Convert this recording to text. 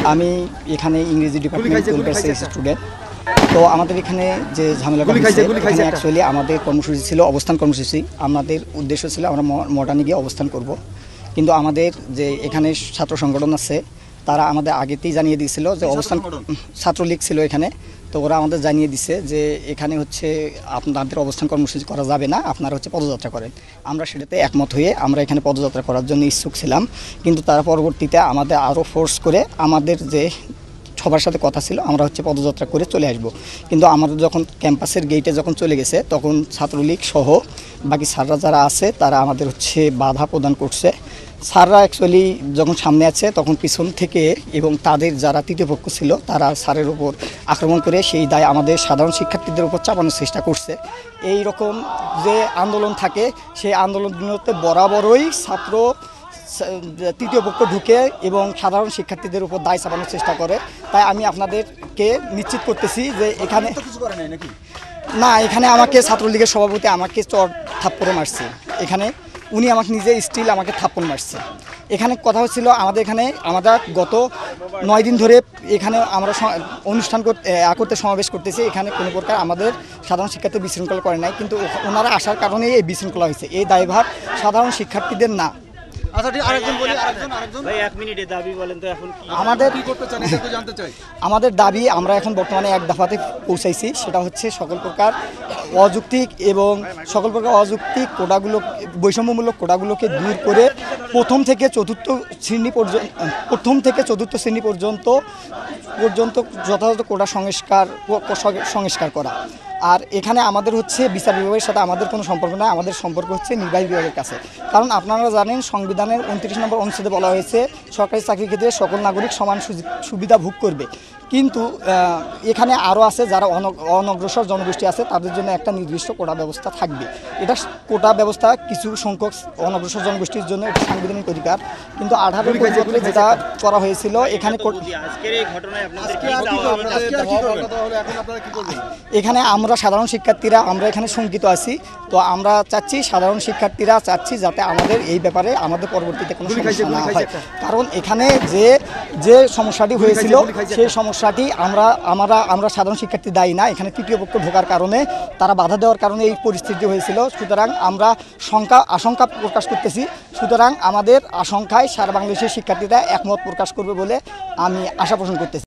আমি এখানে ইংরেজি ডিপার্টমেন্ট 12 ব্যাচের স্টুডেন্ট। তো আমাদের এখানে যে ঝামেলাটা হয়েছে, এখানে অ্যাকচুয়ালি আমাদের কর্মসূচি ছিল অবস্থান কর্মসূচি। আমাদের উদ্দেশ্য ছিল আমরা মডার্নে গিয়ে অবস্থান করব, কিন্তু আমাদের যে এখানে ছাত্র সংগঠন আছে তারা আমাদের আগেতেই জানিয়ে দিয়েছিল যে অবস্থান, ছাত্রলীগ ছিল এখানে। তো ওরা আমাদের জানিয়ে দিছে যে এখানে হচ্ছে আপনাদের অবস্থান কর্মসূচি করা যাবে না, আপনারা হচ্ছে পদযাত্রা করেন। আমরা সেটাতে একমত হয়ে আমরা এখানে পদযাত্রা করার জন্য ইচ্ছুক ছিলাম, কিন্তু তারা পরবর্তীতে আমাদের আরও ফোর্স করে আমাদের যে সবার সাথে কথা ছিল আমরা হচ্ছে পদযাত্রা করে চলে আসব। কিন্তু আমাদের যখন ক্যাম্পাসের গেটে যখন চলে গেছে তখন ছাত্রলীগ সহ বাকি স্যাররা যারা আছে তারা আমাদের হচ্ছে বাধা প্রদান করছে। স্যাররা অ্যাকচুয়ালি যখন সামনে আছে তখন পিছন থেকে এবং তাদের যারা তৃতীয় পক্ষ ছিল তারা স্যারের উপর আক্রমণ করে সেই দায় আমাদের সাধারণ শিক্ষার্থীদের উপর চাপানোর চেষ্টা করছে। এই রকম যে আন্দোলন থাকে সেই আন্দোলনগুলোতে বরাবরই ছাত্র তৃতীয় পক্ষ ঢুকে এবং সাধারণ শিক্ষার্থীদের উপর দায় চাপানোর চেষ্টা করে। তাই আমি আপনাদেরকে নিশ্চিত করতেছি যে এখানে না, এখানে আমাকে ছাত্রলীগের সভাপতি আমাকে চর থাপ্পড় মারছে। এখানে উনি আমাকে নিজে স্টিল আমাকে থাপ্পড় মারছে। এখানে কথা হচ্ছিল আমাদের এখানে আমরা গত 9 দিন ধরে এখানে আমরা অনুষ্ঠান করতে সমাবেশ করতেছি। এখানে কোনো প্রকার আমাদের সাধারণ শিক্ষার্থী বিশৃঙ্খলা করে নাই, কিন্তু ওনারা আসার কারণেই এই বিশৃঙ্খলা হয়েছে। এই দায়ভার সাধারণ শিক্ষার্থীদের না। আমাদের দাবি আমরা এখন বর্তমানে এক দফাতে পৌঁছাইছি, সেটা হচ্ছে সকল প্রকার অযৌক্তিক কোটাগুলো, বৈষম্যমূলক কোটাগুলোকে দূর করে প্রথম থেকে চতুর্থ শ্রেণী পর্যন্ত যথাযথ কোটা সংস্কার করা। আর এখানে আমাদের হচ্ছে বিচার বিভাগের সাথে আমাদের কোনো সম্পর্ক নয়, আমাদের সম্পর্ক হচ্ছে নির্বাহী বিভাগের কাছে। কারণ আপনারা জানেন সংবিধানের 29 নম্বর অনুচ্ছেদে বলা হয়েছে সরকারি চাকরির ক্ষেত্রে সকল নাগরিক সমান সুবিধা ভোগ করবে। কিন্তু এখানে আরও আছে যারা অনগ্রসর জনগোষ্ঠী আছে, তাদের জন্য একটা নির্দিষ্ট কোটা ব্যবস্থা থাকবে। এটা কোটা ব্যবস্থা কিছু সংখ্যক অনগ্রসর জনগোষ্ঠীর জন্য এটা সাংবিধানিক অধিকার। কিন্তু 18 পরিবর্তনে যেটা করা হয়েছিল এখানে আমরা সাধারণ শিক্ষার্থীরা আমরা এখানে শঙ্কিত আছি। তো আমরা চাচ্ছি সাধারণ শিক্ষার্থীরা চাচ্ছি যাতে আমাদের এই ব্যাপারে আমাদের পরবর্তীতে কোনো সমস্যা না হয়। কারণ এখানে যে সমস্যাটি হয়েছিল সেই সমস্যাটি আমরা সাধারণ শিক্ষার্থী দায়ী না। এখানে তৃতীয় পক্ষ ঢোকার কারণে তারা বাধা দেওয়ার কারণে এই পরিস্থিতি হয়েছিল। সুতরাং আমরা আশঙ্কা প্রকাশ করতেছি। সুতরাং আমাদের আশঙ্কায় সারা বাংলাদেশের শিক্ষার্থীরা একমত প্রকাশ করবে বলে আমি আশা পোষণ করতেছি।